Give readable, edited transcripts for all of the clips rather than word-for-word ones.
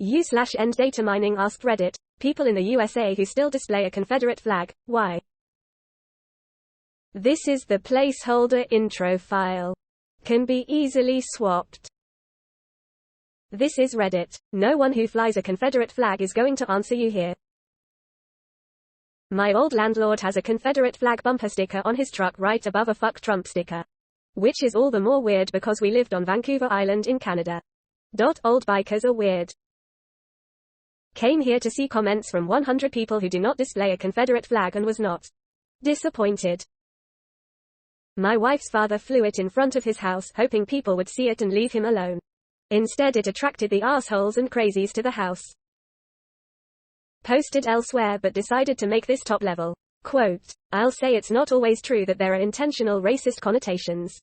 u/EndDataMining asked Reddit, people in the USA who still display a Confederate flag, why? This is the placeholder intro file. Can be easily swapped. This is Reddit. No one who flies a Confederate flag is going to answer you here. My old landlord has a Confederate flag bumper sticker on his truck right above a fuck Trump sticker. Which is all the more weird because we lived on Vancouver Island in Canada. Old bikers are weird. Came here to see comments from 100 people who do not display a Confederate flag and was not disappointed. My wife's father flew it in front of his house hoping people would see it and leave him alone. Instead it attracted the assholes and crazies to the house. Posted elsewhere but decided to make this top level. Quote, I'll say it's not always true that there are intentional racist connotations.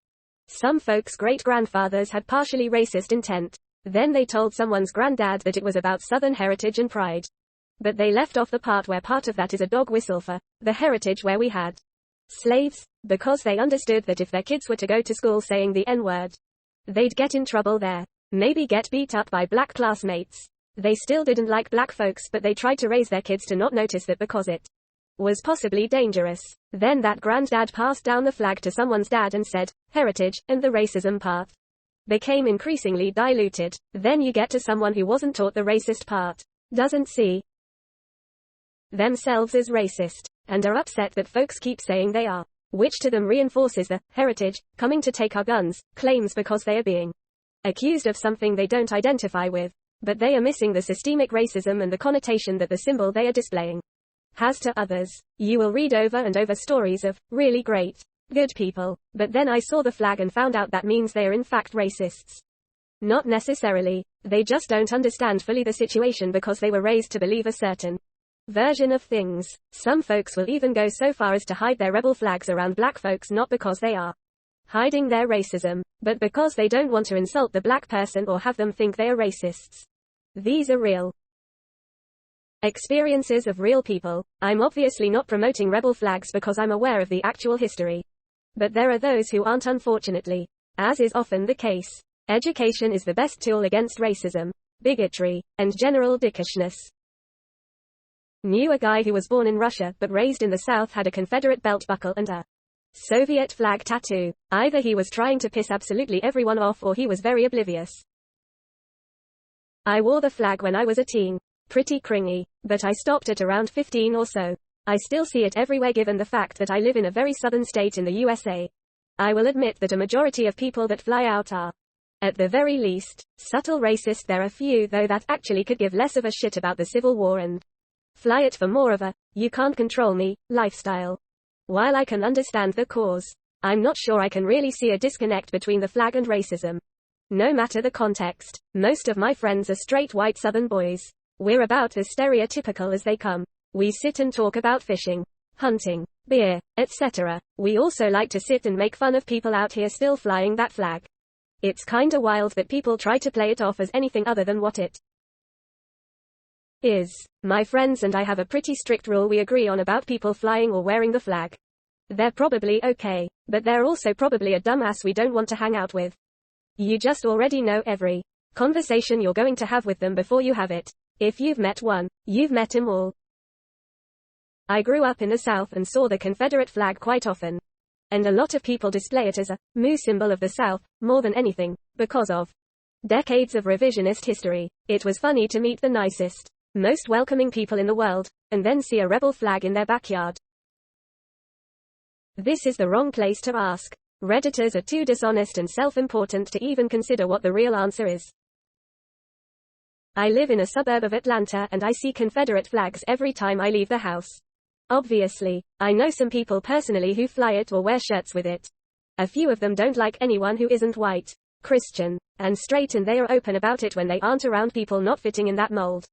Some folks' great-grandfathers had partially racist intent. Then they told someone's granddad that it was about Southern heritage and pride. But they left off the part where part of that is a dog whistle for the heritage where we had slaves, because they understood that if their kids were to go to school saying the N-word, they'd get in trouble there. Maybe get beat up by black classmates. They still didn't like black folks but they tried to raise their kids to not notice that because it was possibly dangerous. Then that granddad passed down the flag to someone's dad and said, heritage, and the racism part became increasingly diluted. Then you get to someone who wasn't taught the racist part, doesn't see themselves as racist, and are upset that folks keep saying they are, which to them reinforces the heritage, coming to take our guns, claims because they are being accused of something they don't identify with. But they are missing the systemic racism and the connotation that the symbol they are displaying has to others. You will read over and over stories of really great, good people, but then I saw the flag and found out that means they are in fact racists. Not necessarily. They just don't understand fully the situation because they were raised to believe a certain version of things. Some folks will even go so far as to hide their rebel flags around black folks not because they are hiding their racism, but because they don't want to insult the black person or have them think they are racists. These are real experiences of real people. I'm obviously not promoting rebel flags because I'm aware of the actual history. But there are those who aren't, unfortunately. As is often the case. Education is the best tool against racism, bigotry, and general dickishness. Knew a guy who was born in Russia but raised in the South had a Confederate belt buckle and a Soviet flag tattoo. Either he was trying to piss absolutely everyone off or he was very oblivious. I wore the flag when I was a teen. Pretty cringy. But I stopped at around 15 or so. I still see it everywhere given the fact that I live in a very southern state in the USA. I will admit that a majority of people that fly out are, at the very least, subtle racist. There are few though that actually could give less of a shit about the Civil War and fly it for more of a, you can't control me, lifestyle. While I can understand the cause, I'm not sure I can really see a disconnect between the flag and racism. No matter the context, most of my friends are straight white southern boys. We're about as stereotypical as they come. We sit and talk about fishing, hunting, beer, etc. We also like to sit and make fun of people out here still flying that flag. It's kinda wild that people try to play it off as anything other than what it is. My friends and I have a pretty strict rule we agree on about people flying or wearing the flag. They're probably okay, but they're also probably a dumbass we don't want to hang out with. You just already know every conversation you're going to have with them before you have it. If you've met one, you've met them all. I grew up in the South and saw the Confederate flag quite often. And a lot of people display it as a moose symbol of the South, more than anything, because of decades of revisionist history. It was funny to meet the nicest, most welcoming people in the world, and then see a rebel flag in their backyard. This is the wrong place to ask. Redditors are too dishonest and self-important to even consider what the real answer is. I live in a suburb of Atlanta and I see Confederate flags every time I leave the house. Obviously, I know some people personally who fly it or wear shirts with it. A few of them don't like anyone who isn't white, Christian, and straight, and they are open about it when they aren't around people not fitting in that mold.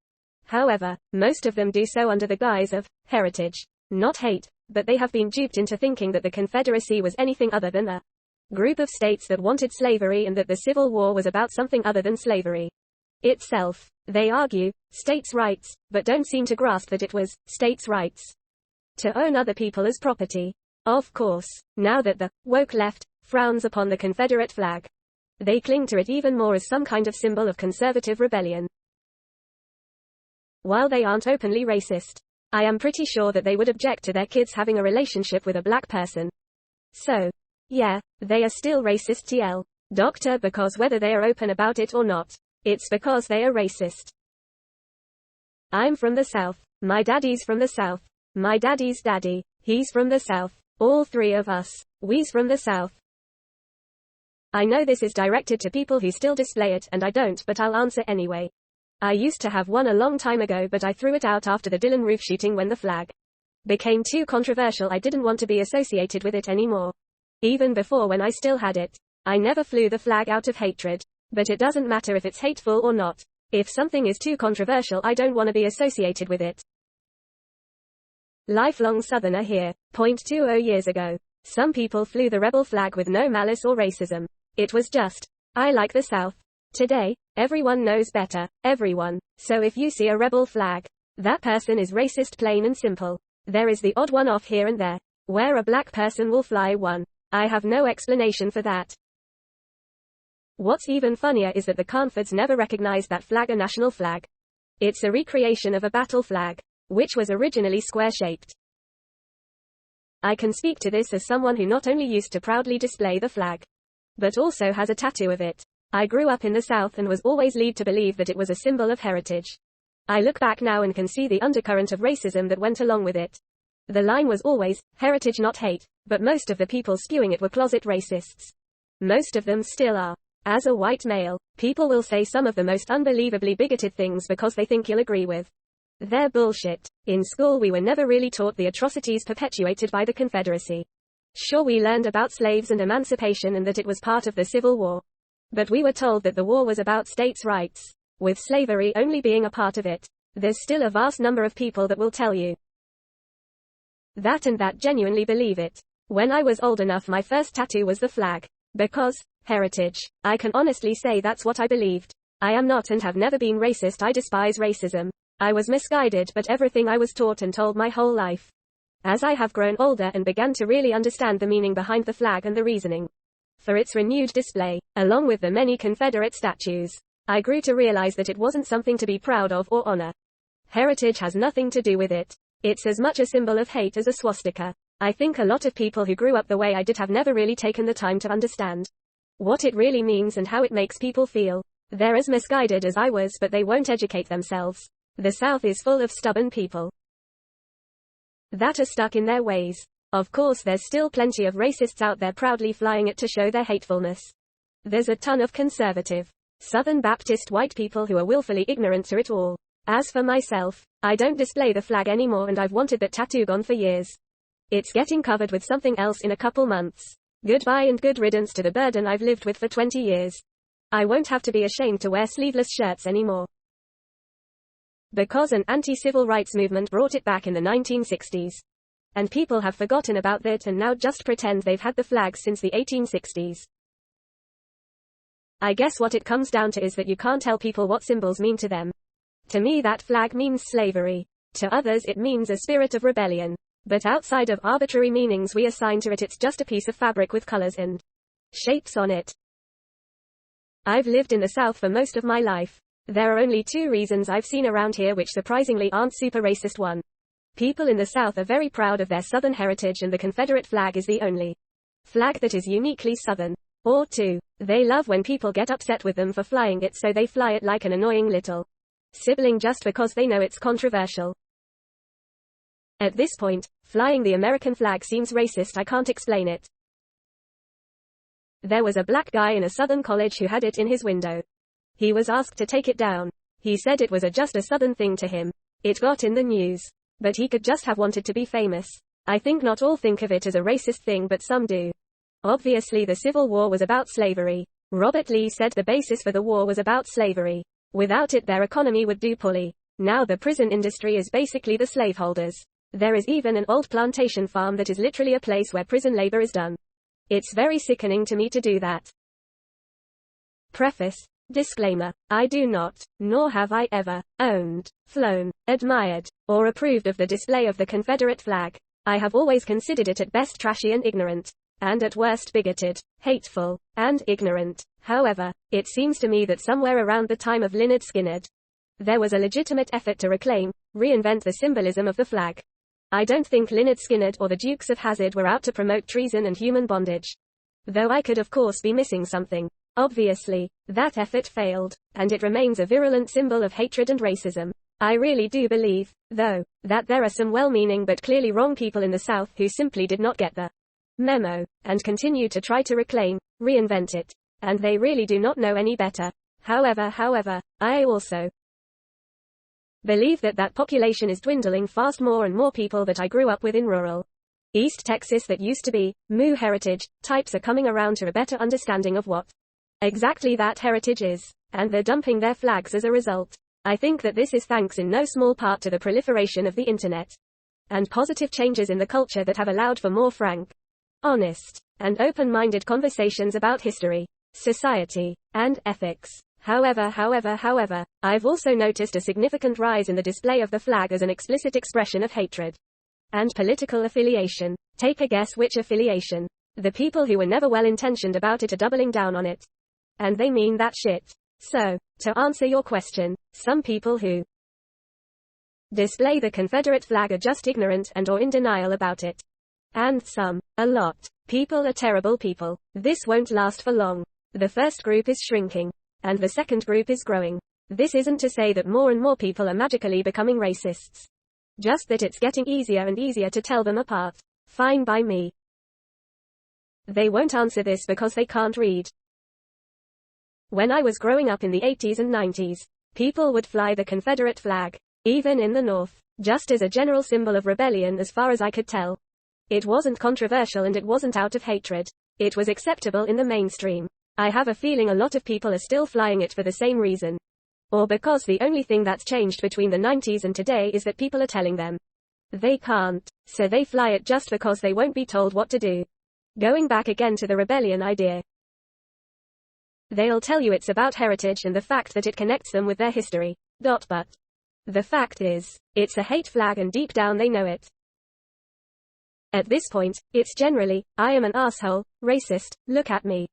However, most of them do so under the guise of heritage, not hate, but they have been duped into thinking that the Confederacy was anything other than a group of states that wanted slavery and that the Civil War was about something other than slavery itself. They argue states' rights, but don't seem to grasp that it was states' rights to own other people as property. Of course, now that the woke left frowns upon the Confederate flag, they cling to it even more as some kind of symbol of conservative rebellion. while they aren't openly racist. I am pretty sure that they would object to their kids having a relationship with a black person. So, yeah, they are still racist Doctor, because whether they are open about it or not, it's because they are racist. I'm from the South. My daddy's from the South. My daddy's daddy, he's from the South. All three of us, we's from the South. I know this is directed to people who still display it and I don't, but I'll answer anyway. I used to have one a long time ago, but I threw it out after the Dillon roof shooting when the flag became too controversial. I didn't want to be associated with it anymore. Even before, when I still had it, I never flew the flag out of hatred. But it doesn't matter if it's hateful or not. If something is too controversial, I don't want to be associated with it. Lifelong Southerner here. 20 years ago, some people flew the rebel flag with no malice or racism. It was just, I like the South. Today, everyone knows better. Everyone. So if you see a rebel flag, that person is racist, plain and simple. There is the odd one off here and there, where a black person will fly one. I have no explanation for that. What's even funnier is that the Confords never recognized that flag a national flag. It's a recreation of a battle flag, which was originally square-shaped. I can speak to this as someone who not only used to proudly display the flag, but also has a tattoo of it. I grew up in the South and was always led to believe that it was a symbol of heritage. I look back now and can see the undercurrent of racism that went along with it. The line was always, heritage not hate, but most of the people spewing it were closet racists. Most of them still are. As a white male, people will say some of the most unbelievably bigoted things because they think you'll agree with their bullshit. In school we were never really taught the atrocities perpetuated by the Confederacy. Sure, we learned about slaves and emancipation and that it was part of the Civil War. But we were told that the war was about states' rights, with slavery only being a part of it. There's still a vast number of people that will tell you that and that genuinely believe it. When I was old enough, my first tattoo was the flag. Because, heritage. I can honestly say that's what I believed. I am not and have never been racist. I despise racism. I was misguided, but everything I was taught and told my whole life. As I have grown older and began to really understand the meaning behind the flag and the reasoning for its renewed display, along with the many Confederate statues, I grew to realize that it wasn't something to be proud of or honor. Heritage has nothing to do with it. It's as much a symbol of hate as a swastika. I think a lot of people who grew up the way I did have never really taken the time to understand what it really means and how it makes people feel. They're as misguided as I was, but they won't educate themselves. The South is full of stubborn people that are stuck in their ways. Of course, there's still plenty of racists out there proudly flying it to show their hatefulness. There's a ton of conservative, Southern Baptist white people who are willfully ignorant to it all. As for myself, I don't display the flag anymore and I've wanted that tattoo gone for years. It's getting covered with something else in a couple months. Goodbye and good riddance to the burden I've lived with for 20 years. I won't have to be ashamed to wear sleeveless shirts anymore. Because an anti-civil rights movement brought it back in the 1960s. And people have forgotten about that and now just pretend they've had the flag since the 1860s. I guess what it comes down to is that you can't tell people what symbols mean to them. To me, that flag means slavery. To others it means a spirit of rebellion. But outside of arbitrary meanings we assign to it, it's just a piece of fabric with colors and shapes on it. I've lived in the South for most of my life. There are only two reasons I've seen around here which surprisingly aren't super racist. One, people in the South are very proud of their Southern heritage and the Confederate flag is the only flag that is uniquely Southern. Or two, they love when people get upset with them for flying it, so they fly it like an annoying little sibling just because they know it's controversial. At this point, flying the American flag seems racist. I can't explain it. There was a black guy in a Southern college who had it in his window. He was asked to take it down. He said it was just a Southern thing to him. It got in the news. But he could just have wanted to be famous. I think not all think of it as a racist thing, but some do. Obviously the Civil War was about slavery. Robert Lee said the basis for the war was about slavery. Without it their economy would do poorly. Now the prison industry is basically the slaveholders. There is even an old plantation farm that is literally a place where prison labor is done. It's very sickening to me to do that. Preface. Disclaimer. I do not, nor have I ever, owned, flown, admired, or approved of the display of the Confederate flag. I have always considered it at best trashy and ignorant, and at worst bigoted, hateful, and ignorant. However, it seems to me that somewhere around the time of Lynyrd Skynyrd, There was a legitimate effort to reclaim, reinvent the symbolism of the flag. I don't think Lynyrd Skynyrd or the Dukes of Hazzard were out to promote treason and human bondage. Though I could of course be missing something. Obviously, that effort failed, and it remains a virulent symbol of hatred and racism. I really do believe, though, that there are some well-meaning but clearly wrong people in the South who simply did not get the memo, and continue to try to reclaim, reinvent it. And they really do not know any better. However, I also believe that population is dwindling fast. More and more people that I grew up with in rural East Texas that used to be Moo heritage types are coming around to a better understanding of what exactly that heritage is, and they're dumping their flags as a result. I think that this is thanks in no small part to the proliferation of the internet and positive changes in the culture that have allowed for more frank, honest, and open-minded conversations about history, society, and ethics. However, I've also noticed a significant rise in the display of the flag as an explicit expression of hatred and political affiliation. Take a guess which affiliation. The people who were never well-intentioned about it are doubling down on it. And they mean that shit. So, to answer your question, some people who display the Confederate flag are just ignorant and or in denial about it. And some, a lot, people are terrible people. This won't last for long. The first group is shrinking. And the second group is growing. This isn't to say that more and more people are magically becoming racists. Just that it's getting easier and easier to tell them apart. Fine by me. They won't answer this because they can't read. When I was growing up in the 80s and 90s, people would fly the Confederate flag, even in the North, just as a general symbol of rebellion as far as I could tell. It wasn't controversial and it wasn't out of hatred. It was acceptable in the mainstream. I have a feeling a lot of people are still flying it for the same reason. Or because the only thing that's changed between the 90s and today is that people are telling them they can't, so they fly it just because they won't be told what to do. Going back again to the rebellion idea. They'll tell you it's about heritage and the fact that it connects them with their history. But the fact is, it's a hate flag and deep down they know it. At this point, it's generally, I am an asshole, racist, look at me.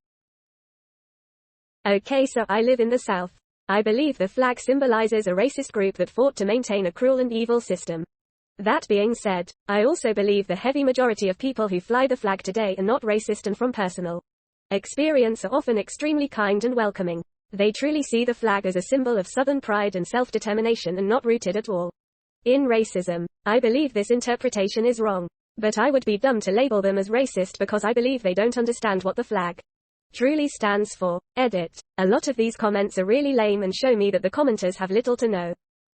Okay, so I live in the South. I believe the flag symbolizes a racist group that fought to maintain a cruel and evil system. That being said, I also believe the heavy majority of people who fly the flag today are not racist and from personal experience are often extremely kind and welcoming. They truly see the flag as a symbol of Southern pride and self-determination and not rooted at all in racism. I believe this interpretation is wrong. But I would be dumb to label them as racist because I believe they don't understand what the flag truly stands for. Edit. A lot of these comments are really lame and show me that the commenters have little to no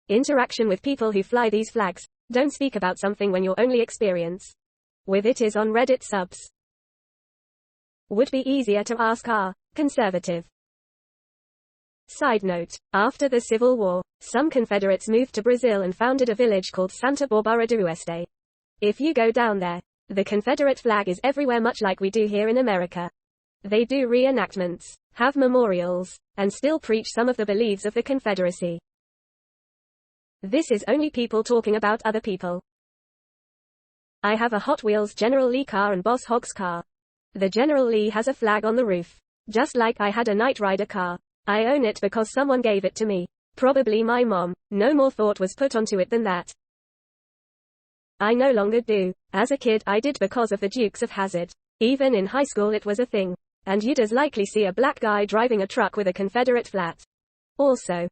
interaction with people who fly these flags. Don't speak about something when your only experience with it is on Reddit subs. Would be easier to ask our conservative. Side note. After the Civil War, some Confederates moved to Brazil and founded a village called Santa Bárbara do Oeste. If you go down there, the Confederate flag is everywhere much like we do here in America. They do reenactments, have memorials, and still preach some of the beliefs of the Confederacy. This is only people talking about other people. I have a Hot Wheels General Lee car and Boss Hogg's car. The General Lee has a flag on the roof. Just like I had a Knight Rider car. I own it because someone gave it to me. Probably my mom. No more thought was put onto it than that. I no longer do. As a kid I did because of the Dukes of Hazzard. Even in high school it was a thing. And you'd as likely see a black guy driving a truck with a Confederate flag. Also,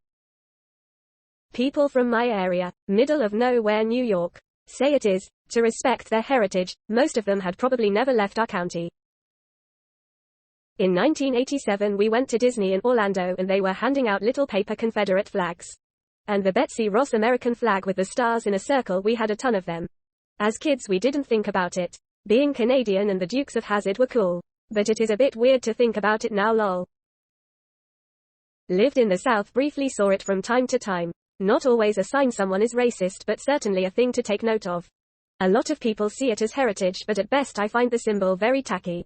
people from my area, middle of nowhere New York, say it is, to respect their heritage. Most of them had probably never left our county. In 1987 we went to Disney in Orlando and they were handing out little paper Confederate flags. And the Betsy Ross American flag with the stars in a circle, we had a ton of them. As kids we didn't think about it. Being Canadian and the Dukes of Hazzard were cool. But it is a bit weird to think about it now lol. Lived in the South, briefly saw it from time to time. Not always a sign someone is racist but certainly a thing to take note of. A lot of people see it as heritage but at best I find the symbol very tacky.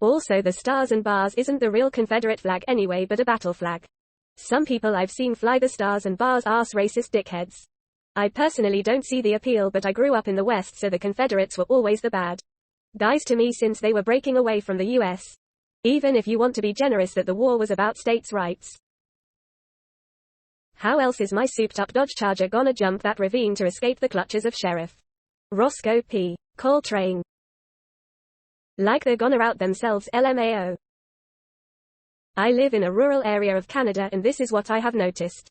Also the stars and bars isn't the real Confederate flag anyway but a battle flag. Some people I've seen fly the stars and bars arse racist dickheads. I personally don't see the appeal but I grew up in the West so the Confederates were always the bad guys to me since they were breaking away from the US. Even if you want to be generous that the war was about states' rights. How else is my souped-up Dodge Charger gonna jump that ravine to escape the clutches of Sheriff Roscoe P. Coltrane? Like they're gonna out themselves, LMAO. I live in a rural area of Canada and this is what I have noticed.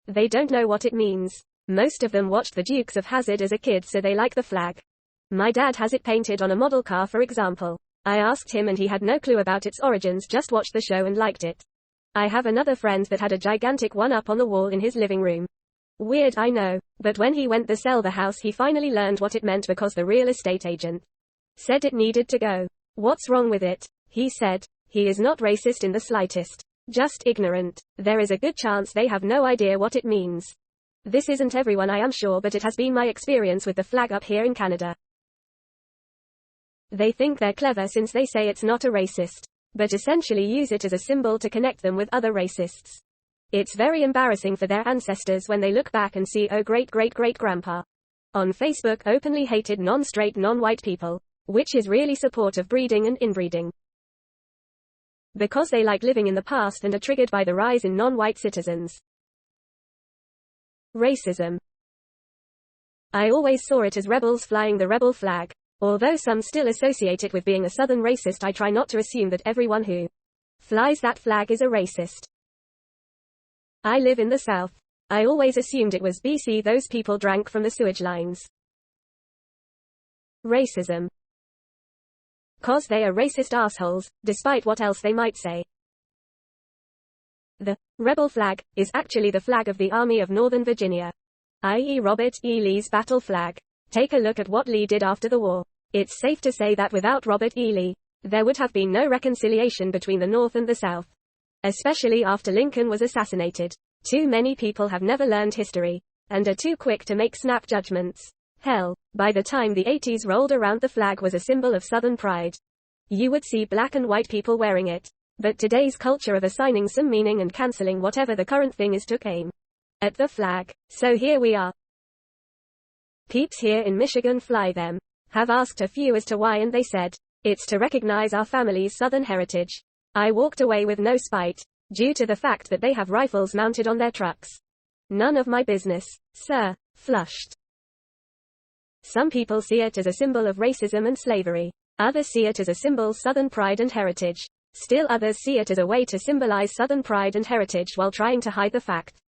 They don't know what it means. Most of them watched the Dukes of Hazzard as a kid, so they like the flag. My dad has it painted on a model car, for example. I asked him and he had no clue about its origins, just watched the show and liked it. I have another friend that had a gigantic one up on the wall in his living room. Weird, I know, but when he went to sell the house he finally learned what it meant because the real estate agent said it needed to go. What's wrong with it? He said. He is not racist in the slightest. Just ignorant. There is a good chance they have no idea what it means. This isn't everyone, I am sure, but it has been my experience with the flag up here in Canada. They think they're clever since they say it's not a racist, but essentially use it as a symbol to connect them with other racists. It's very embarrassing for their ancestors when they look back and see, oh, great-great-great-grandpa on Facebook openly hated non-straight non-white people, which is really support of breeding and inbreeding. Because they like living in the past and are triggered by the rise in non-white citizens. Racism. I always saw it as rebels flying the rebel flag. Although some still associate it with being a Southern racist, I try not to assume that everyone who flies that flag is a racist. I live in the South. I always assumed it was BC those people drank from the sewage lines. Racism. 'Cause they are racist assholes, despite what else they might say. The rebel flag is actually the flag of the Army of Northern Virginia, i.e. Robert E. Lee's battle flag. Take a look at what Lee did after the war. It's safe to say that without Robert E. Lee, there would have been no reconciliation between the North and the South. Especially after Lincoln was assassinated. Too many people have never learned history, and are too quick to make snap judgments. Hell, by the time the 80s rolled around, the flag was a symbol of Southern pride. You would see black and white people wearing it. But today's culture of assigning some meaning and cancelling whatever the current thing is took aim at the flag. So here we are. Peeps here in Michigan fly them. Have asked a few as to why and they said, it's to recognize our family's Southern heritage. I walked away with no spite, due to the fact that they have rifles mounted on their trucks. None of my business, sir. Flushed. Some people see it as a symbol of racism and slavery. Others see it as a symbol of Southern pride and heritage. Still others see it as a way to symbolize Southern pride and heritage while trying to hide the fact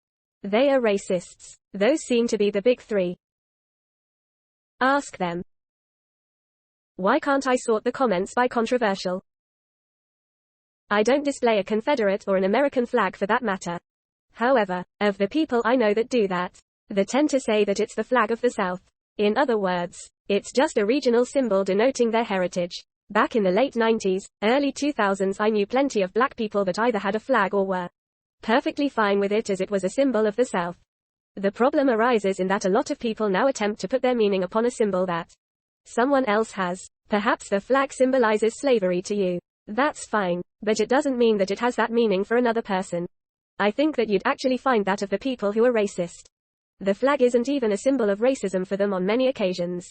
they are racists. Those seem to be the big three. Ask them. Why can't I sort the comments by controversial? I don't display a Confederate or an American flag for that matter. However, of the people I know that do that, they tend to say that it's the flag of the South. In other words, it's just a regional symbol denoting their heritage. Back in the late 90s, early 2000s, I knew plenty of black people that either had a flag or were perfectly fine with it as it was a symbol of the South. The problem arises in that a lot of people now attempt to put their meaning upon a symbol that someone else has. Perhaps the flag symbolizes slavery to you. That's fine, but it doesn't mean that it has that meaning for another person. I think that you'd actually find that of the people who are racist. The flag isn't even a symbol of racism for them on many occasions.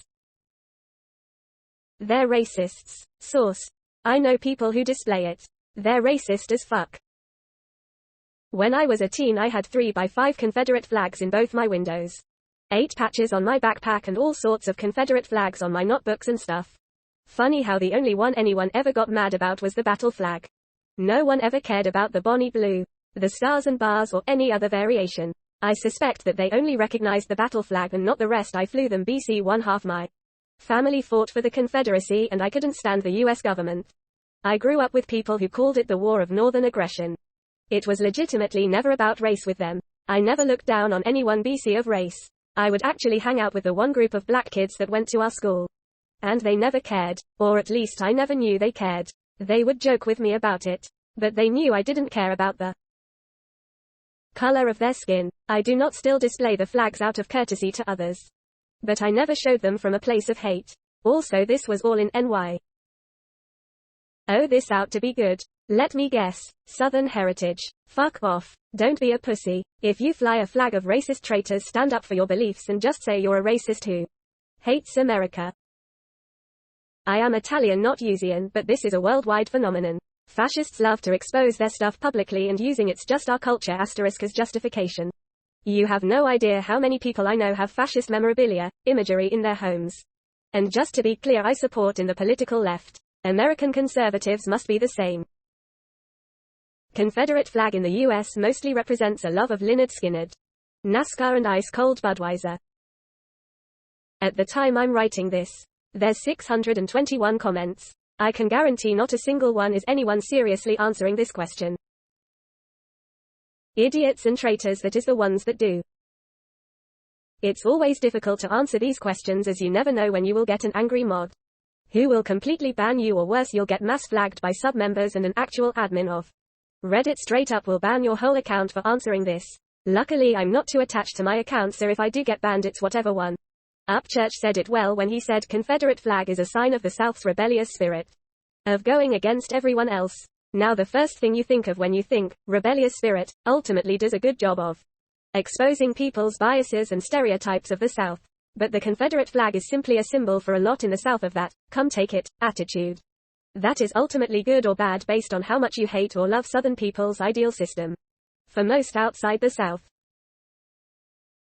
They're racists. Source. I know people who display it. They're racist as fuck. When I was a teen, I had 3x5 Confederate flags in both my windows. 8 patches on my backpack and all sorts of Confederate flags on my notebooks and stuff. Funny how the only one anyone ever got mad about was the battle flag. No one ever cared about the bonnie blue, the stars and bars, or any other variation. I suspect that they only recognized the battle flag and not the rest. I flew them BC. One half my family fought for the Confederacy and I couldn't stand the US government. I grew up with people who called it the War of Northern Aggression. It was legitimately never about race with them. I never looked down on anyone BC of race. I would actually hang out with the one group of black kids that went to our school. And they never cared, or at least I never knew they cared. They would joke with me about it. But they knew I didn't care about the color of their skin. I do not still display the flags out of courtesy to others. But I never showed them from a place of hate. Also, this was all in NY. Oh, this out to be good. Let me guess. Southern heritage. Fuck off. Don't be a pussy. If you fly a flag of racist traitors, stand up for your beliefs and just say you're a racist who hates America. I am Italian, not Usian, but this is a worldwide phenomenon. Fascists love to expose their stuff publicly and using it's just our culture * as justification. You have no idea how many people I know have fascist memorabilia, imagery in their homes. And just to be clear, I support in the political left. American conservatives must be the same. Confederate flag in the US mostly represents a love of Lynyrd Skynyrd, NASCAR and ice cold Budweiser. At the time I'm writing this, there's 621 comments. I can guarantee not a single one is anyone seriously answering this question. Idiots and traitors, that is the ones that do. It's always difficult to answer these questions, as you never know when you will get an angry mod who will completely ban you, or worse, you'll get mass flagged by sub-members and an actual admin of Reddit straight up will ban your whole account for answering this. Luckily I'm not too attached to my account, so if I do get banned it's whatever one. Upchurch said it well when he said Confederate flag is a sign of the South's rebellious spirit, of going against everyone else. Now the first thing you think of when you think rebellious spirit ultimately does a good job of exposing people's biases and stereotypes of the South. But the Confederate flag is simply a symbol for a lot in the South of that come take it attitude. That is ultimately good or bad based on how much you hate or love Southern people's ideal system. For most outside the South,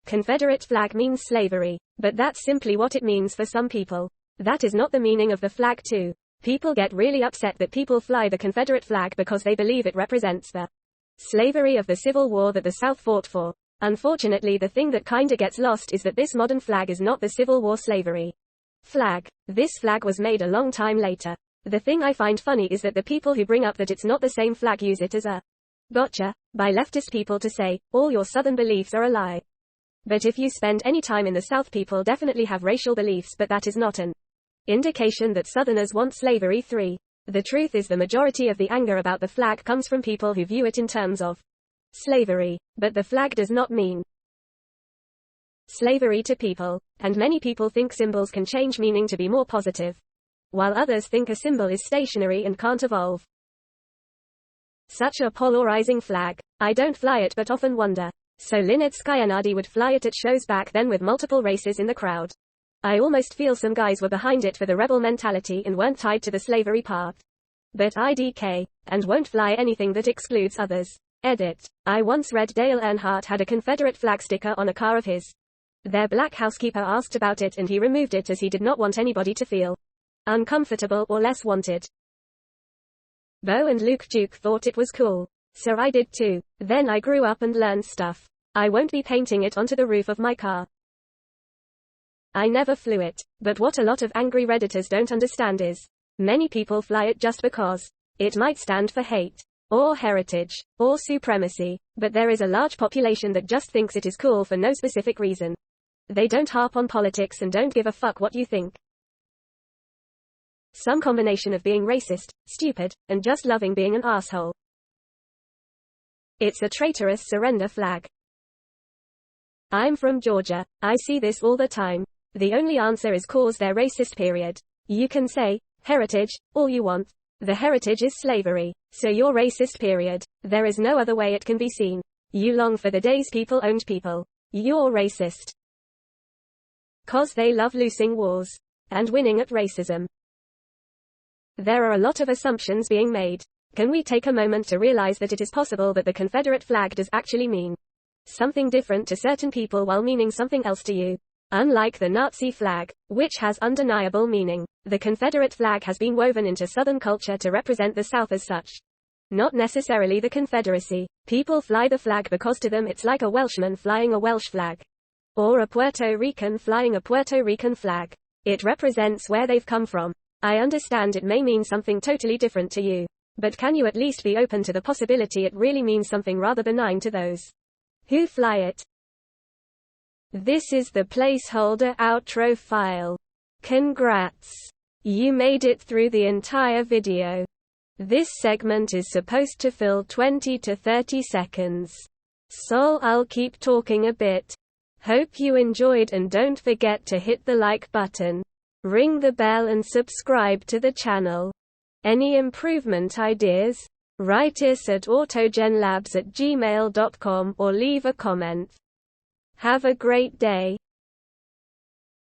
Confederate flag means slavery, but that's simply what it means for some people. That is not the meaning of the flag too. People get really upset that people fly the Confederate flag because they believe it represents the slavery of the Civil War that the South fought for. Unfortunately, the thing that kinda gets lost is that this modern flag is not the Civil War slavery flag. This flag was made a long time later. The thing I find funny is that the people who bring up that it's not the same flag use it as a gotcha by leftist people to say, all your Southern beliefs are a lie. But if you spend any time in the South, people definitely have racial beliefs, but that is not an indication that Southerners want slavery. 3. The truth is the majority of the anger about the flag comes from people who view it in terms of slavery, but the flag does not mean slavery to people, and many people think symbols can change meaning to be more positive, while others think a symbol is stationary and can't evolve. Such a polarizing flag. I don't fly it but often wonder. So Lynyrd Skynyrd would fly it at shows back then with multiple races in the crowd. I almost feel some guys were behind it for the rebel mentality and weren't tied to the slavery part. But IDK, and won't fly anything that excludes others. Edit. I once read Dale Earnhardt had a Confederate flag sticker on a car of his. Their black housekeeper asked about it and he removed it as he did not want anybody to feel uncomfortable or less wanted. Bo and Luke Duke thought it was cool. So I did too. Then I grew up and learned stuff. I won't be painting it onto the roof of my car. I never flew it. But what a lot of angry Redditors don't understand is, many people fly it just because it might stand for hate, or heritage, or supremacy, but there is a large population that just thinks it is cool for no specific reason. They don't harp on politics and don't give a fuck what you think. Some combination of being racist, stupid, and just loving being an asshole. It's a traitorous surrender flag. I'm from Georgia. I see this all the time. The only answer is cause they're racist, period. You can say heritage all you want. The heritage is slavery. So you're racist, period. There is no other way it can be seen. You long for the days people owned people. You're racist. Cause they love losing wars and winning at racism. There are a lot of assumptions being made. Can we take a moment to realize that it is possible that the Confederate flag does actually mean something different to certain people while meaning something else to you? Unlike the Nazi flag, which has undeniable meaning, the Confederate flag has been woven into Southern culture to represent the South as such. Not necessarily the Confederacy. People fly the flag because to them it's like a Welshman flying a Welsh flag. Or a Puerto Rican flying a Puerto Rican flag. It represents where they've come from. I understand it may mean something totally different to you. But can you at least be open to the possibility it really means something rather benign to those who fly it? This is the placeholder outro file. Congrats! You made it through the entire video. This segment is supposed to fill 20 to 30 seconds. So I'll keep talking a bit. Hope you enjoyed and don't forget to hit the like button, ring the bell and subscribe to the channel. Any improvement ideas? Write us at autogenlabs@gmail.com or leave a comment. Have a great day.